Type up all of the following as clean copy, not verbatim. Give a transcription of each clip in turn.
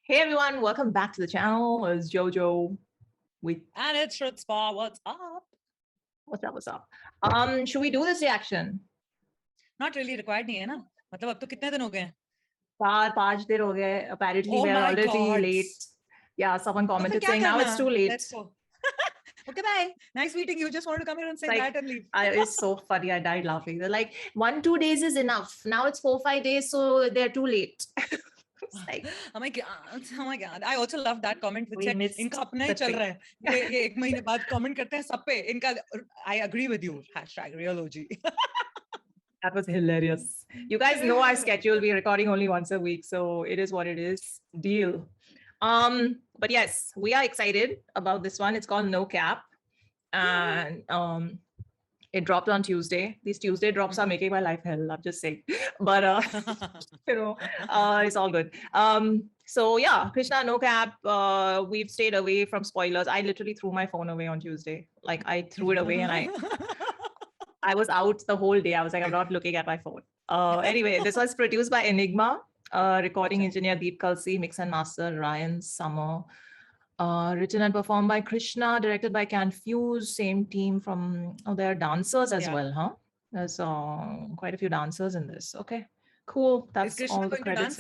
Hey everyone, welcome back to the channel. It's Jojo with And it's Shrutspa. What's up? What's up? Should we do this reaction? Not really required नहीं है ना? मतलब अब तो कितने दिन हो गए? 4-5 दिन हो गए. Apparently we are already late. Yeah, someone commented saying now it's too late. Let's go. Okay, bye. Nice meeting you. Just wanted to come here and say that and leave. It's so funny. I died laughing. They're like 1-2 days is enough. Now it's 4-5 days, so they're too late. Like, oh my god. I also love that comment which said इनका अपना ही चल रहा है. ये एक महीने बाद comment करते हैं सब पे. इनका I agree with you. #real-OG. That was hilarious. You guys know our schedule. We're recording only once a week, so it is what it is. Deal. But yes, we are excited about this one. It's called No Cap, and it dropped on Tuesday. These Tuesday drops are making my life hell, I'm just saying. But it's all good. So yeah, Krishna, No Cap. We've stayed away from spoilers. I literally threw my phone away on Tuesday. Like I threw it away and I was out the whole day. I was like, I'm not looking at my phone. Anyway, this was produced by Enigma, recording engineer Deep Kalsi, mix and master Ryan Summer. Written and performed by Krishna, directed by Confuse, same team from, there are dancers as well, huh? There's quite a few dancers in this. Okay, cool. That's all the credits.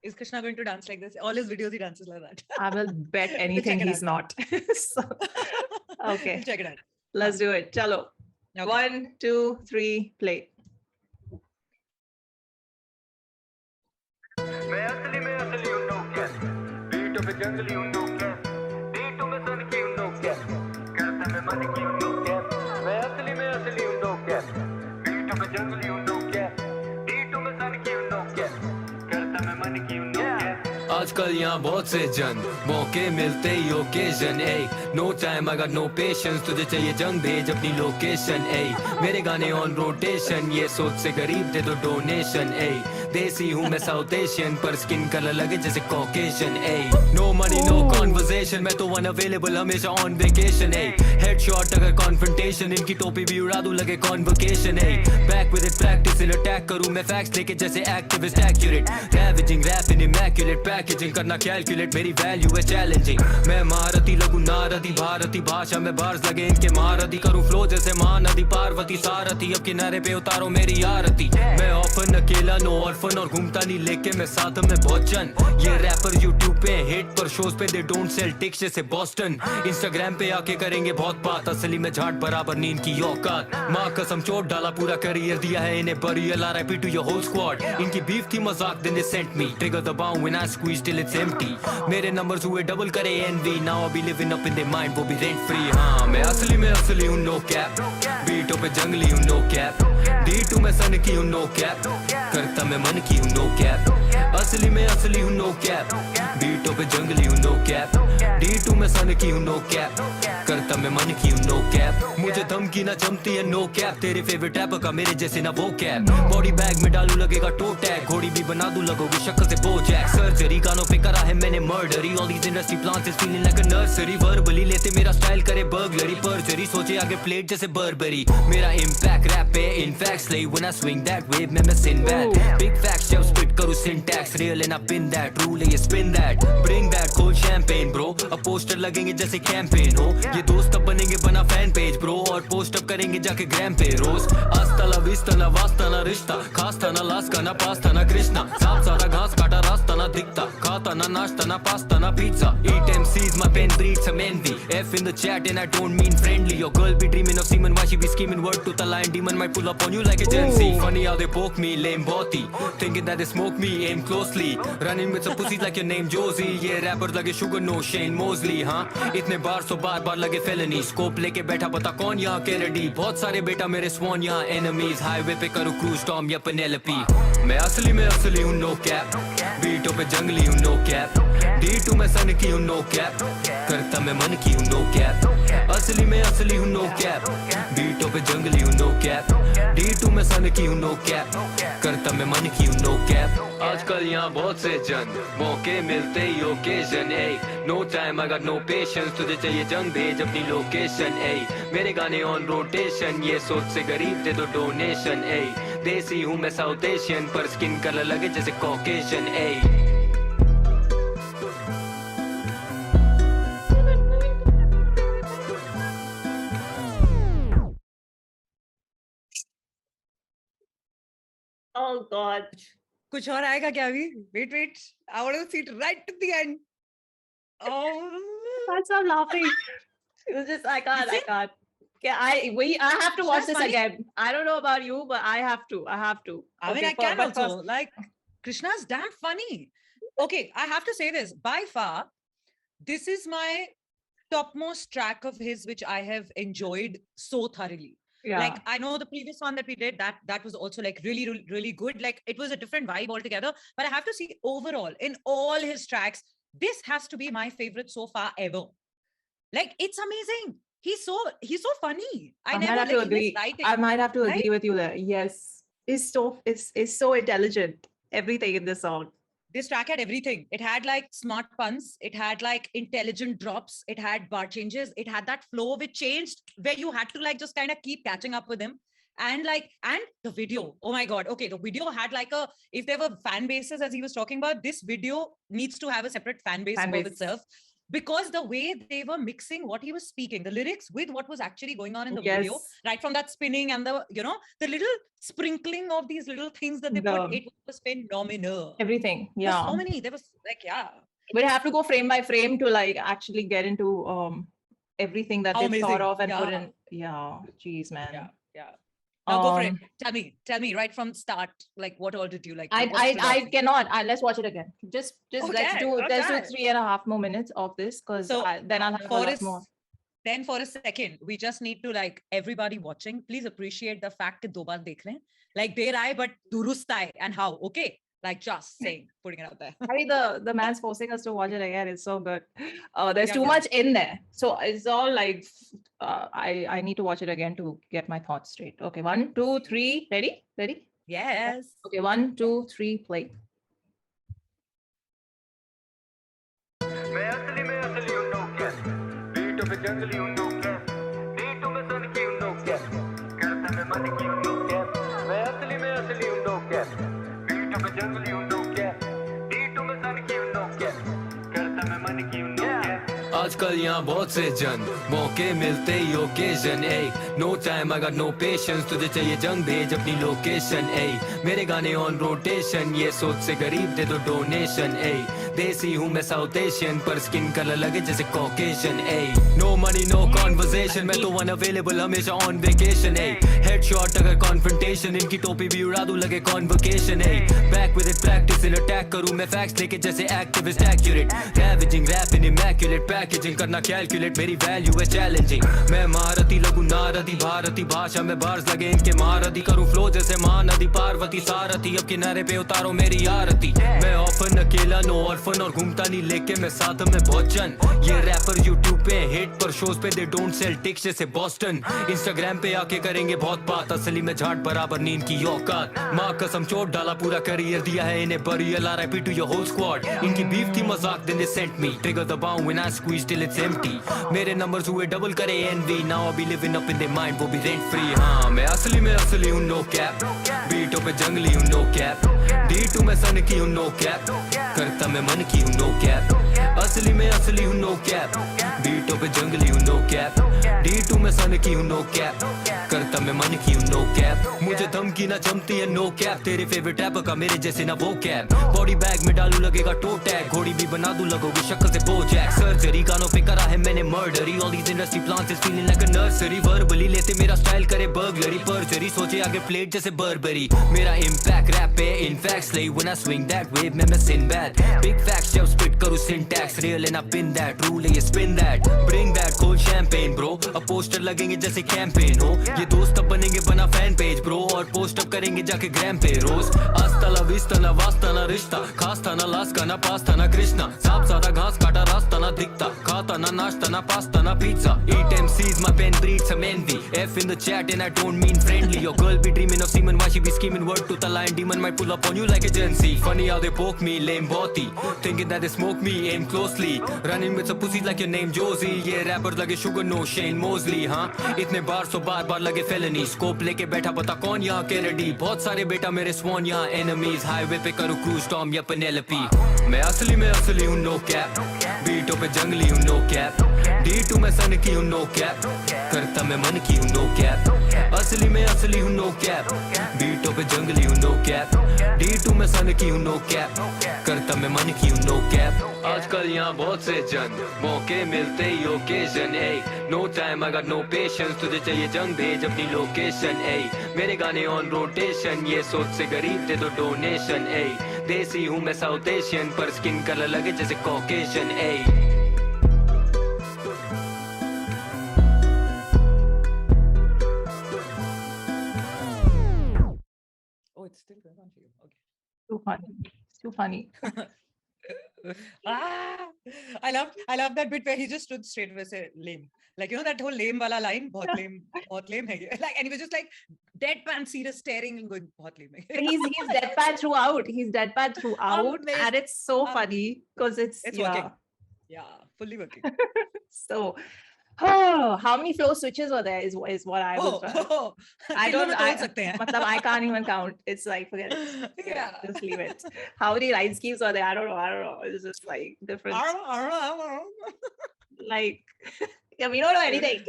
Is Krishna going to dance like this? All his videos he dances like that. I will bet anything he's not. So, okay, check it out. Let's do it. Chalo. Okay. 1, 2, 3, play. आजकल यहाँ बहुत से जन मौके मिलते ही occasion no time I got no patience तुझे चाहिए जंग भेज अपनी लोकेशन मेरे गाने ऑन रोटेशन ये सोच से गरीब दे दो डोनेशन देसी हूँ मैं साउथ एशियन पर स्किन कलर लगे जैसे Caucasian no money no conversation मैं तो अनअवेलेबल हमेशा ऑन वेकेशन हेडशॉट अगर कॉन्फ्रंटेशन इनकी टोपी भी उड़ा दूं लगे convocation back with it practice in attack करूं मैं फैक्ट्स लेके जैसे activist accurate ravaging rap in immaculate packaging करना कैलकुलेट मेरी वैल्यू है चैलेंजिंग मैं महारथी लगूं नारदी भारती भाषा में बार्स लगे इनके महारथी करूं फ्लो जैसे महानदी पार्वती सारथी अब किनारे पे उतारो मेरी आरती मैं ऑफन अकेला नो ऑर्फन और घूमता नहीं लेके मैं साथ में भोजन ये रैपर यूट्यूब पे हिट पर शोज पे दे डोंट सेल टिक्स जैसे बॉस्टन इंस्टाग्राम पे आके करेंगे बहुत बात असली में झाट बराबर नींद की औकात माँ कसम चोट डाला पूरा करियर दिया है इन्हें burial RIP to your whole squad इनकी बीफ थी मजाक then they sent me trigger दबाऊं when I squeeze till it's empty मेरे नंबर्स हुए डबल करे envy now I be living up in their mind वो भी रेंट फ्री हां मैं असली हूं नो कैप बीटों पे जंगली हूं नो कैप D2 में सन की हूं नो कैप करता मैं मन की हूं नो कैप असली हूं नो कैप बीटों पे जंगली हूं नो कैप D2 में सन की हूं नो कैप करता मैं मन की हूं नो कैप मुझे धमकी ना जमती है नो कैप तेरे फेवरेट रैपर का मेरे जैसे ना वो कैप बॉडी बैग में डालू लगेगा टो टैग घोड़ी भी बना दूं लगोगे शक्ल से बोजैक सर्जरी कानों पे करा है मैंने murdered all these industry plants is feeling like a nursery verbally लेते मेरा स्टाइल करे बर्गलरी परजरी सोचे आगे प्लेट जैसे बर्बरी मेरा इंपैक्ट रैप पे in fact slay when I swing that wave में मैं Sinbad big facts जब spit करूँ syntax real and I've been that rule ये spin that bring that cold champagne bro अब पोस्टर लगेंगे जैसे कैंपेन हो ये दोस्त अब बनेंगे बना फैन पेज ब्रो और पोस्ट अप करेंगे जाके ग्राम पे रोज आस्ता ला विस्ता ना वास्ता ना रिश्ता खास्ता ना लास्का ना पास्ता ना कृष्णा सांप सारा घास काटा रास्ता ना दिखता खाता ना नाश्ता ना पास्ता ना pizza eat MCs my pen breeds some envy F in the chat and I don't mean friendly your girl be dreaming of semen why she be scheming word to the line demon might pull up on you like a Gen Z funny how they poke me lame boti thinking that they smoke me aim closely running with some pussies like your name Josie ये rappers लगे sugar no Shane Mosley हाँ इतने बार सो बार लगे felony scope लेके बैठा पता कौन यहाँ Kennedy बहुत सारे बेटा मेरे swan यहाँ enemies highway पे करूँ cruise Tom या Penelope मैं असली हूँ no cap बीटों पे जंगली हूँ no cap D2 में सन की हूँ no cap करता मैं मन की हूँ no cap असली हूँ no cap बीटों पे जंगली हूँ no cap D2 में सन की हूँ no cap करता मैं मन की हूँ no cap आजकल यहाँ बहुत से जन मौके मिलते ही occasion no time I got no patience तुझे चाहिए जंग भेज अपनी लोकेशन मेरे गाने ऑन रोटेशन ये सोच से गरीब दे दो डोनेशन देसी हूँ मैं साउथ एशियन पर स्किन कलर लगे जैसे कॉकेशन Oh God. कुछ और आएगा क्या अभी? Wait. I want to see it right to the end. Oh. Can't stop laughing. It was just I can't. Yeah, I have to watch Krishna's this funny. again. I don't know about you, but I have to. I mean, I can also. Like, Krishna's damn funny. Okay, I have to say this. By far, this is my topmost track of his, which I have enjoyed so thoroughly. Yeah. Like, I know the previous one that we did, that was also like really good. Like, it was a different vibe altogether. But I have to see overall, in all his tracks, this has to be my favorite so far ever. Like, it's amazing. He's so funny. I might have to agree. I might have to agree with you there. Yes, it's so intelligent. Everything in this song. This track had everything. It had like smart puns. It had like intelligent drops. It had bar changes. It had that flow which changed where you had to like just kind of keep catching up with him. And the video. Oh my God. Okay, the video had like if there were fan bases as he was talking about, this video needs to have a separate fan base of itself. Because the way they were mixing what he was speaking, the lyrics with what was actually going on in the video, right from that spinning and the little sprinkling of these little things that they put, it was phenomenal. Everything, yeah. So many. There was like, yeah. But you have to go frame by frame to like actually get into everything that they thought of and put in. Yeah, geez, man. Yeah. Now go for it. Tell me right from start, like what all did you like? I cannot. Let's watch it again. Just let's do 3.5 more minutes of this because then I'll have a lot more. Then for a second, we just need to like everybody watching, please appreciate the fact that do baar dekh rahe hain. Like der aaye but durust aaye and how, okay? Like just saying, putting it out there. I mean, the man's forcing us to watch it again. It's so good. There's too much in there. So it's all like, I need to watch it again to get my thoughts straight. Okay, 1, 2, 3. Ready? Yes. Okay, 1, 2, 3, play. आजकल यहाँ बहुत से जन मौके मिलते ही occasion no time I got no patience तुझे चाहिए जंग भेज अपनी लोकेशन मेरे गाने ऑन रोटेशन ये सोच से गरीब दे दो डोनेशन देसी हूँ मैं साउथ एशियन पर स्किन कलर लगे जैसे Caucasian no money no conversation मैं तो अनअवेलेबल हमेशा ऑन वेकेशन हेडशॉट अगर कॉन्फ्रंटेशन इनकी टोपी भी उड़ा दूं लगे convocation back with it practice in attack करूं मैं फैक्ट्स लेके जैसे activist accurate ravaging rap in immaculate packaging करना कैलकुलेट मेरी वैल्यू है चैलेंजिंग मैं महारथी लगूं नारदी भारती भाषा में बार्स लगे इनके महारथी करूं फ्लो जैसे महानदी पार्वती सारथी अब किनारे पे उतारो मेरी आरती मैं ऑफन अकेला नो ऑर्फन और घूमता नहीं लेके मैं साथ में बहुत जन ये रैपर यूट्यूब पे हिट पर शोज पे दे डोंट सेल टिक्स जैसे बॉस्टन इंस्टाग्राम पे आके करेंगे बहुत बात असली में झाट बराबर नींद की औकात माँ कसम चोट डाला पूरा करियर दिया है इन्हें burial RIP to your whole squad इनकी बीफ थी मजाक then they sent me trigger दबाऊं when I squeeze till it's empty मेरे नंबर्स हुए डबल करे envy now I be living up in their mind वो भी रेंट फ्री हां मैं असली हूं नो कैप बीटों पे जंगली हूं नो कैप D2 में सन की हूं नो कैप करता मैं मन की हूं नो कैप असली हूं नो कैप बीटों पे जंगली हूं नो कैप D2 में सन की हूं नो कैप करता मैं मन की हूं नो कैप मुझे धमकी ना जमती है नो कैप तेरे फेवरेट रैपर का मेरे जैसे ना वो कैप बॉडी बैग में डालू लगेगा टो टैग घोड़ी भी बना दूं लगोगे शक्ल से बोजैक सर्जरी गानों पे करा है मैंने murdered all these industry plants is feeling like a nursery verbally लेते मेरा स्टाइल करे बर्गलरी परजरी सोचे आगे प्लेट जैसे बर्बरी मेरा इंपैक्ट रैप पे in fact slay when I swing that wave मैं Sinbad big facts जब spit करूँ syntax real and I've been that rule ये spin that bring that cold champagne bro अब पोस्टर लगेंगे जैसे कैंपेन हो ये दोस्त अब बनेंगे बना फैन पेज ब्रो और पोस्ट अप करेंगे जाके ग्राम पे रोज आस्ता ला विस्ता ना वास्ता ना रिश्ता खास था ना लास का ना पास्ता ना कृष्णा सांप सादा घास काटा रास्ता ना दिखता खाता ना नाश्ता ना पास्ता ना pizza eat MCs my pen breeds some envy F in the chat and I don't mean friendly your girl be dreaming of semen why she be scheming word to the lion demon might pull up on you like a Gen-Z funny how they poke me lame body thinking that they smoke me aim closely running with some pussies like your name Josie ये rappers लगे sugar no Shane Mosley हाँ इतने बार सो बार लगे felony scope लेके बैठा पता कौन यहाँ Kennedy बहुत सारे बेटा मेरे swan यहाँ enemies highway पे करूँ cruise Tom या Penelope मैं असली हूँ no cap बीटों पे जंगली हूँ no cap D2 में सन की हूँ नो कैप, करता मैं मन की हूँ नो कैप, असली में असली हूँ नो कैप, बीटों पे जंगली हूँ नो कैप, D2 में सन की हूँ नो कैप, करता मैं मन की हूँ नो कैप। आजकल यहाँ बहुत से जन, मौके मिलते ही occasion, no time I got no patience, तुझे चाहिए जंग भेज अपनी लोकेशन, मेरे गाने ऑन रोटेशन, ये सोच से गरीब दे दो डोनेशन, देसी हूँ मैं साउथ एशियन, पर स्किन कलर लगे जैसे Caucasian, Oh, it's still going on for you. Okay. Too funny. It's too funny. Ah, I love that bit where he just stood straight and said lame. Like, you know, that whole lame wala line, bahut lame hai ye. Like, and he was just like deadpan serious staring and going, bahut lame hai ye. He's deadpan throughout. He's deadpan throughout, Amazing. and it's so funny because it's working. Yeah, fully working. So, how many flow switches were there? Is what I was. I don't. I can't even count. It's like forget it. Yeah. Just leave it. How many ride schemes were there? I don't know. It's just like different. I don't know. Like, yeah, we don't know anything.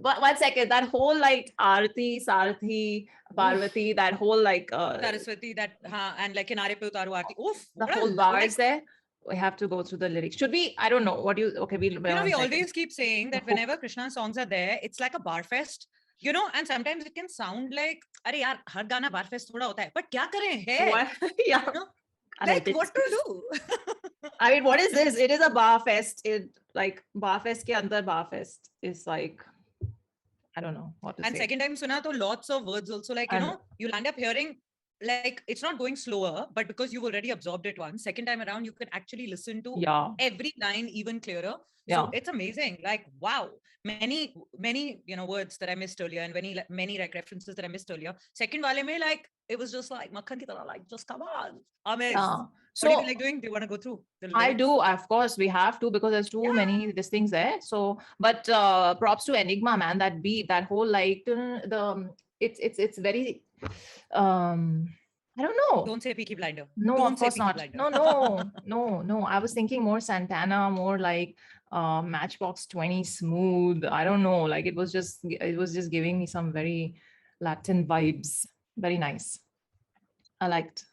But 1 second, that whole like Aarti, Sarthi, Parvati, that whole like Saraswati, that and like Kinare Pe Utaru Aarti. Oof, the whole bars there. We have to go through the lyrics. Should we? I don't know. What do you? Okay, we always keep saying that whenever Krishna songs are there, it's like a bar fest. You know, and sometimes it can sound like, "Arey yaar, har gana bar fest thoda hota hai." But kya kare? Hai. Yeah. You know? Like what to do? I mean, what is this? It is a bar fest. It like bar fest ke andar bar fest is like, I don't know what to say. And second time suna to lots of words also, like, you know, you'll end up hearing like it's not going slower, but because you've already absorbed it once, second time around you can actually listen to every line even clearer. So it's amazing. Like, wow, many you know words that I missed earlier, and many like references that I missed earlier. Second wale mein, like it was just like makhan ki tarah, like just come on, amazing. So what do you like doing? Do you want to go through the lyrics? I do, of course we have to, because there's too many these things there. So but props to Enigma, man. That beat, that whole like it's very I don't know. Don't say Peaky Blinder. No, don't of course not. Blinder. No. I was thinking more Santana, more like Matchbox 20 smooth. I don't know. Like it was just giving me some very Latin vibes. Very nice. I liked.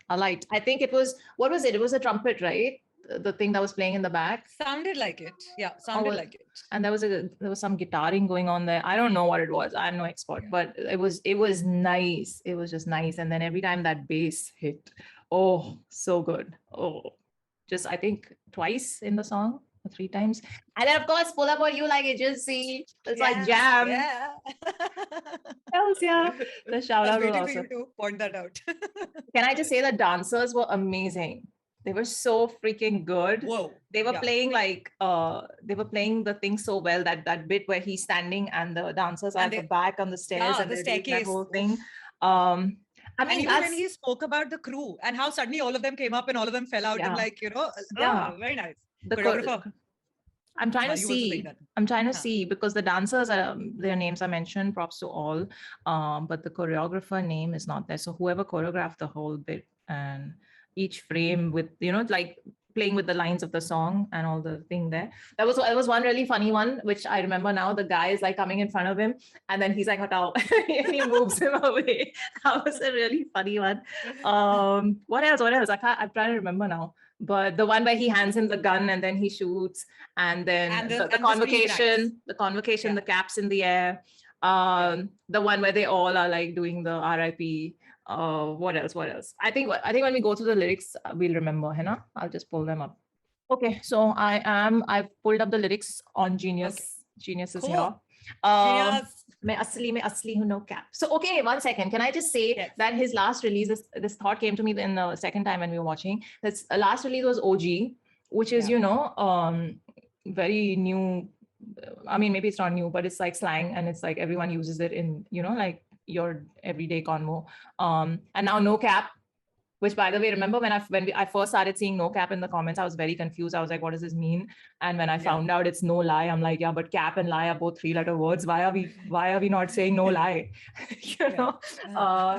I think it was, what was it? It was a trumpet, right? The thing that was playing in the back. Sounded like it. Yeah, sounded like it. And there was some guitaring going on there. I don't know what it was. I'm no expert, but it was nice. It was just nice. And then every time that bass hit, oh, so good. Oh, just I think twice in the song, or 3 times. And then of course, Pull Up On You Like Agency. It's like jam. Yeah. Yeah. The shout out was awesome. For you to point that out. Can I just say the dancers were amazing? They were so freaking good. Whoa. They were playing like they were playing the thing so well, that bit where he's standing and the dancers are at the back on the stairs and the staircase, that whole thing. I mean, and even when he spoke about the crew and how suddenly all of them came up and all of them fell out and like, you know, very nice. The choreographer. I'm trying to see because the dancers their names are mentioned, props to all, but the choreographer name is not there. So whoever choreographed the whole bit and each frame with, you know, like playing with the lines of the song and all the thing there. That was one really funny one, which I remember now. The guy is like coming in front of him and then he's like, "Hatao," and he moves him away. That was a really funny one. What else? I'm trying to remember now. But the one where he hands him the gun and then he shoots, and then the convocation, the caps in the air. The one where they all are like doing the RIP. What else? I think when we go through the lyrics, we'll remember, है ना? I'll just pull them up. Okay, so I've pulled up the lyrics on Genius. Okay. Genius is here. मैं असली हूँ, no cap. So okay, 1 second. Can I just say that his last release, this thought came to me in the second time when we were watching. His last release was OG, which is you know very new. I mean, maybe it's not new, but it's like slang, and it's like everyone uses it in, you know, like your everyday convo. And now No Cap Which, by the way, remember when I first started seeing no cap in the comments, I was very confused. I was like, what does this mean? And when I found out it's no lie, I'm like, yeah, but cap and lie are both 3-letter words. Why are we not saying no lie? You know?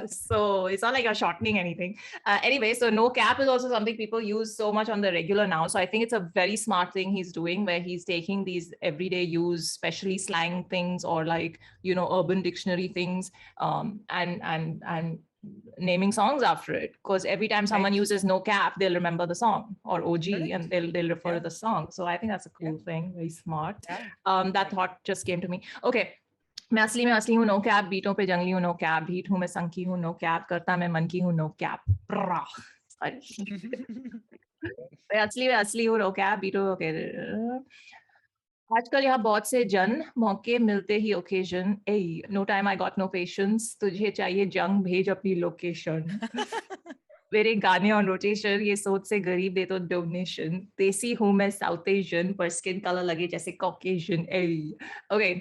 So it's not like you're shortening anything. Anyway, so no cap is also something people use so much on the regular now. So I think it's a very smart thing he's doing, where he's taking these everyday use, especially slang things or like, you know, urban dictionary things, and naming songs after it, because every time someone uses no cap, they'll remember the song, or OG, and they'll refer to the song. So I think that's a cool thing, very smart. That thought just came to me. Okay, मैं असली हूँ no cap, बीटों पे जंगली हूँ no cap, beat हूँ मैं संकी हूँ no cap, करता मैं मन की हूँ नो कैप, मैं असली हूँ नो कैप, बीटों के आजकल यहाँ बहुत से जन, मौके मिलते ही occasion, ay no time I got no patience, तुझे चाहिए जंग, भेज अपनी लोकेशन, मेरे गाने ऑन रोटेशन, ये सोच से गरीब दे तो डोनेशन, देसी हूँ मैं साउथ एशियन, पर स्किन कलर लगे जैसे Caucasian, A okay,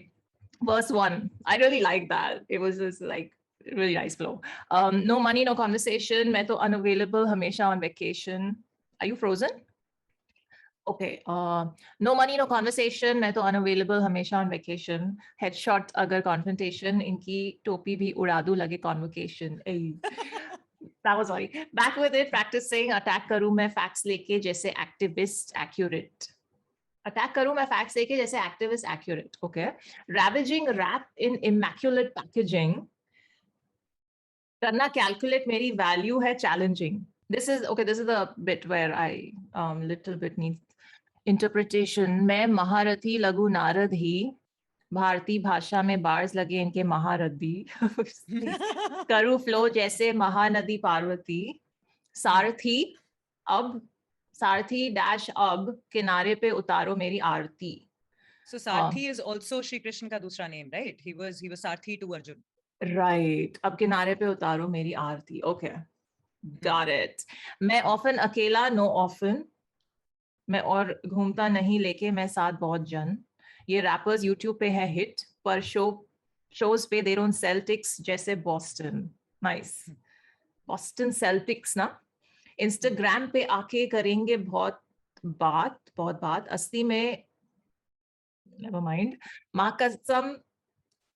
verse 1, I really like that. It was just like really nice flow. No money, no conversation, मैं तो unavailable, हमेशा on vacation. Are you frozen? Okay. No money, no conversation. मैं तो unavailable, हमेशा on vacation. Headshot अगर confrontation, इनकी टोपी भी उड़ा दूं लगे convocation. That was funny. Back with it, practicing. Attack करूं मैं facts लेके जैसे activist accurate. Attack करूं मैं facts लेके जैसे activist accurate. Okay. Ravaging rap in immaculate packaging. करना calculate मेरी value है challenging. This is the bit where I little bit need interpretation. मैं महारथी लघु नारद ही, भारतीय भाषा में बार्स लगे इनके महारथी, करूँ फ्लो जैसे महानदी पार्वती, सारथी अब, सारथी डैश अब, किनारे पे उतारो मेरी आरती. So Sarthi is also Shri Krishna का दूसरा name, right? He was Sarthi to Arjun. Right. अब किनारे पे उतारो मेरी आरती. Okay. Got it. मैं often अकेला, no often. मैं और घूमता नहीं लेके मैं साथ बहुत जन. ये rappers YouTube पे है hit, पर shows पे they don't Celtics जैसे Boston. Nice. Boston Celtics ना. Instagram पे आके करेंगे बहुत बात. असली में never mind. माँ कसम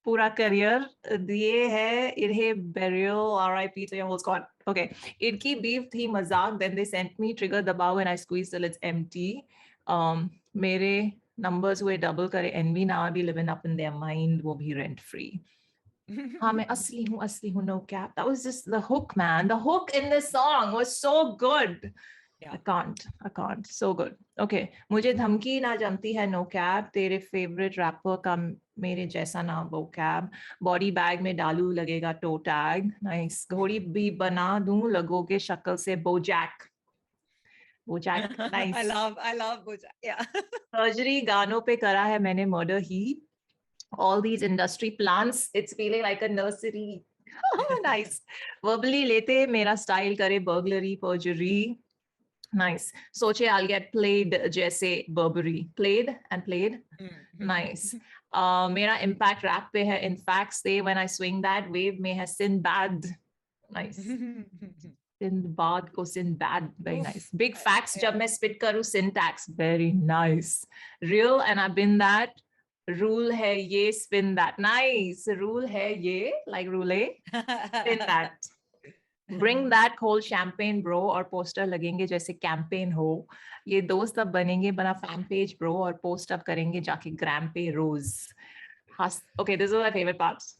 पूरा करियर दिए है इन्हें burial, RIP to your whole squad. Okay, इनकी beef थी मजाक, then they sent me trigger दबाओ and I squeeze till it's empty. मेरे numbers हुए double करे envy, now I be living up in their mind, वो भी rent free. हाँ मैं असली हूँ no cap. That was just the hook, man. The hook in this song was so good. I can't. So good. Okay. मुझे धमकी ना जमती है no cap. तेरे favorite rapper का मेरे जैसा ना vocab. Body bag में डालू लगेगा toe tag. Nice. घोड़ी भी बना दूं लगोगे शक्ल से Bojack. Nice. I love Bojack. Yeah. Surgery गानों पे करा है मैंने murder he. All these industry plants, it's feeling like a nursery. Nice. Verbally लेते मेरा style करे burglary, perjury. Nice. सोचे I'll get played जैसे Burberry. Played. Nice. मेरा impact rap पे है in fact stay when I swing that wave में है Sinbad. Nice. Sinbad को Sinbad. Very nice. Big facts जब मैं spit करूँ syntax. Very nice. Real and I've been that. Rule है ये spin that. Nice. Rule है ये like roulette. Spin that. Bring that cold champagne bro और poster लगेंगे जैसे कैंपेन हो. ये दोस्त अब बनेंगे बना फैन पेज bro और पोस्ट अप करेंगे जाके ग्राम पे रोज. Okay, this is my favorite parts.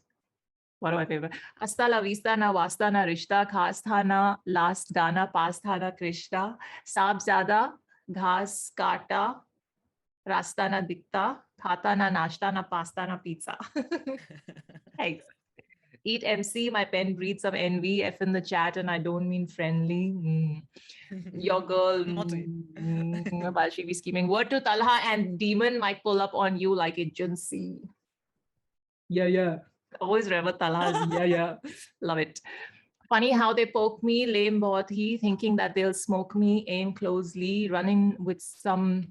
What are my favorite? हस्ता ला विस्ता ना वास्ता ना रिश्ता, खास था ना लास्ट गाना, पास था ना कृष्णा, सांप ज्यादा घास काटा, रास्ता ना दिखता, खाता ना नाश्ता ना पास्ता ना pizza. Thanks. Eat MC, my pen breathes some envy, F in the chat, and I don't mean friendly. Your girl, while she be scheming. Word to Talha and Demon might pull up on you like agency. Yeah. Always remember Talha. Yeah. Love it. Funny how they poke me, lame bahut hi, thinking that they'll smoke me, aim closely, running with some.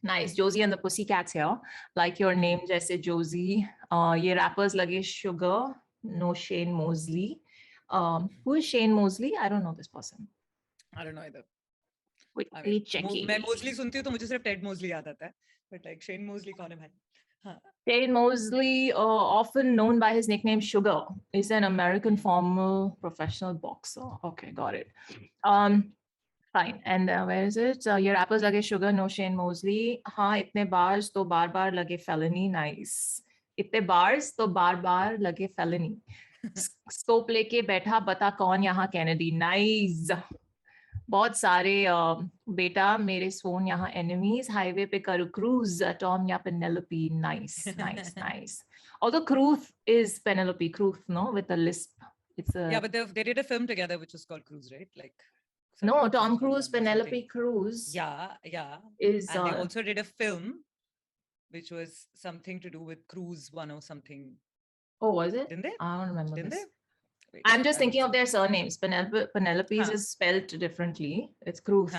Nice. Josie and the Pussycats here. Like your name, jaise Josie. Ye rappers lage sugar. No Shane Mosley. Who is Shane Mosley? I don't know this person. I don't know either. Quickly checking. मैं Mosley सुनती हूँ तो मुझे सिर्फ Ted Mosley याद आता है. But like Shane Mosley कौन है भाई? हाँ. Ted Mosley, often known by his nickname Sugar, is an American former professional boxer. Okay, got it. Fine. And where is it? Your apples lage sugar, no Shane Mosley. हाँ, इतने bars तो बार-बार लगे felony. Nice. इतने bars तो बार-बार लगे felony. Scope लेके बैठा बता कौन यहाँ Kennedy. Nice. बहुत सारे बेटा मेरे सोन यहाँ enemies. Highway पे करूँ cruise. Tom या Penelope. Nice, nice, nice. Although Cruth is Penelope. Cruth, no, with a lisp. It's a Yeah, but they did a film together which was called Cruise, right? Like. No, Tom Cruise, Penelope Cruz. Yeah. Is and they also did a film which was something to do with Cruise One or something. Oh, was it? Didn't they? I don't remember. Didn't this. they? Wait, I'm just thinking of their surnames. Penelope's is spelled differently. It's Cruz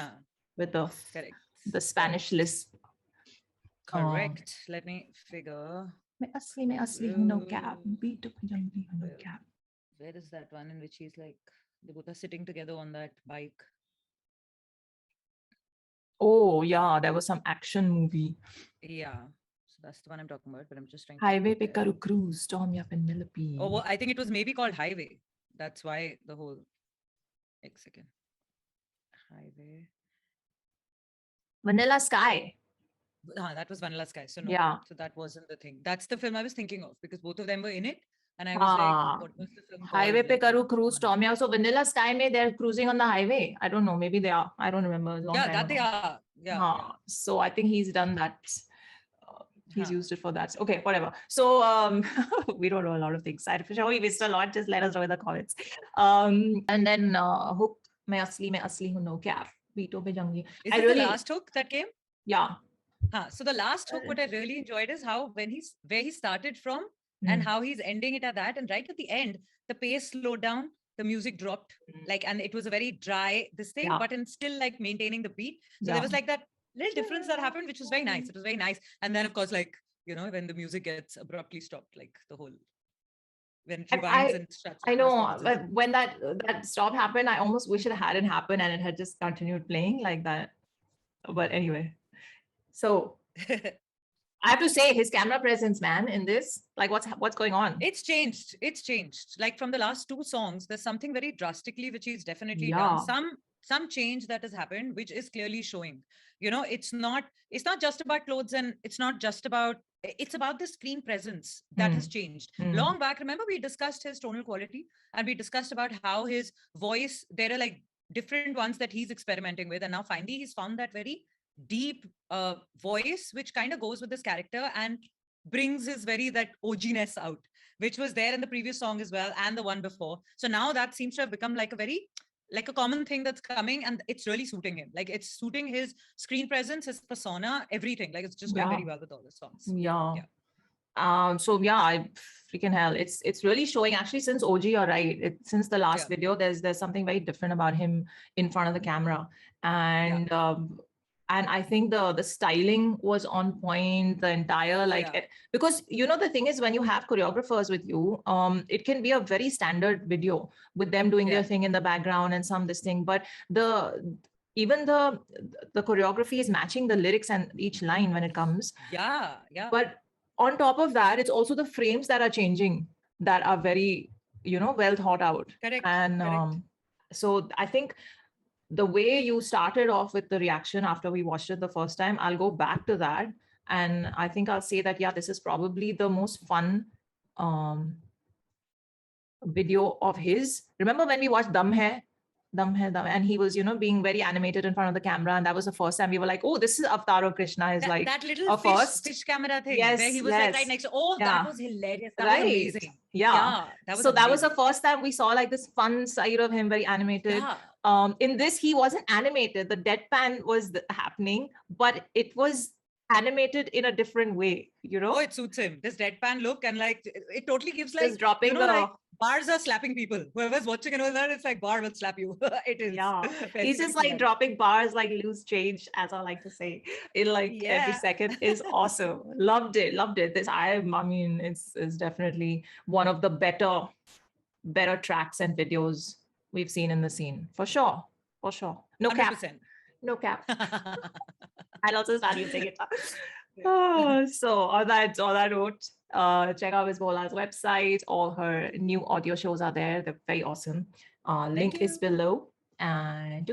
with the Spanish lisp. Correct. Let me figure. मैं असली हूँ, no cap. Beat to Punjabi, no cap. Where is that one in which he's like, they both are sitting together on that bike? Oh, yeah, there was some action movie. Yeah. So that's the one I'm talking about, but I'm just trying to. Highway pe karu cruise, Tom ya Penelope. Oh, well, I think it was maybe called Highway. That's why the whole. Wait a second. Highway. Vanilla Sky. That was Vanilla Sky. So no. Yeah. So that wasn't the thing. That's the film I was thinking of because both of them were in it. And I was like, what was the film called? Highway pe karu cruise, Tom. Yeah, so Vanilla Sky mein they're cruising on the highway. I don't know. Maybe they are. I don't remember. They are. Yeah. So I think he's done that. He's used it for that. Okay, whatever. So we don't know a lot of things. I'm sure we missed a lot. Just let us know in the comments. And then hook, मैं असली हूँ, no cap. Beato pe jangi. Is it the last hook that came? Yeah. So the last hook, what I really enjoyed is how where he started from and how he's ending it at that. And right at the end, the pace slowed down, the music dropped, and it was a very dry thing, but in still like maintaining the beat. So there was like that little difference that happened, which was very nice. It was very nice. And then of course, like, when the music gets abruptly stopped, like the whole when it rewinds and shuts. I know when that stop happened, I almost wish it hadn't happened and it had just continued playing like that. But anyway, so I have to say his camera presence, man, in this, like what's going on? It's changed. Like from the last two songs, there's something very drastically which he's definitely done. Some change that has happened, which is clearly showing. It's not just about clothes, and it's about the screen presence that has changed. Long back, remember we discussed his tonal quality and we discussed about how his voice, there are like different ones that he's experimenting with, and now finally he's found that very deep voice which kind of goes with this character and brings his that OG-ness out, which was there in the previous song as well and the one before. So now that seems to have become like a common thing that's coming, and it's really suiting him. Like it's suiting his screen presence, his persona, everything. Like it's just going very well with all the songs. I freaking hell, it's really showing actually since OG, you're right. Since the last video, there's something very different about him in front of the camera, and I think the styling was on point, the entire because the thing is when you have choreographers with you, it can be a very standard video with them doing their thing in the background and this thing, but even the choreography is matching the lyrics and each line when it comes. But on top of that, it's also the frames that are changing that are very, well thought out. Correct. And so I think the way you started off with the reaction after we watched it the first time, I'll go back to that. And I think I'll say that, this is probably the most fun video of his. Remember when we watched Dum Hai, and he was, being very animated in front of the camera. And that was the first time we were like, oh, this is Avatar of Krishna is that little fish camera thing where he was like right next to, that was hilarious. That was amazing. That was the first time we saw like this fun side of him, very animated. In this, he wasn't animated. The deadpan was happening, but it was animated in a different way, Oh, it suits him. This deadpan look, and like it totally gives like, just dropping like bars are slapping people. Whoever's watching and all that, it's like bar will slap you. It is. He's just like dropping bars like loose change, as I like to say, in every second. Is awesome. Loved it. This I mean, it's definitely one of the better tracks and videos we've seen in the scene for sure. for sure. No cap. 100%. No cap. I'll also start using it. Oh, so on that note, check out Miss Bola's website. All her new audio shows are there. They're very awesome. Link is below. And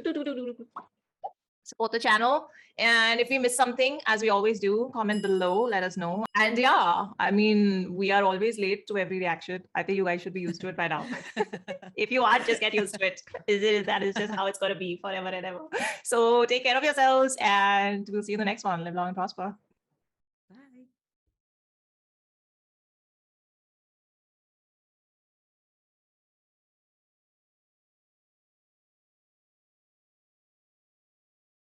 support the channel. And if we miss something, as we always do, comment below, let us know. And yeah, I mean, we are always late to every reaction. I think you guys should be used to it by now. If you aren't, just get used to it. That is just how it's going to be forever and ever. So take care of yourselves, and we'll see you in the next one. Live long and prosper.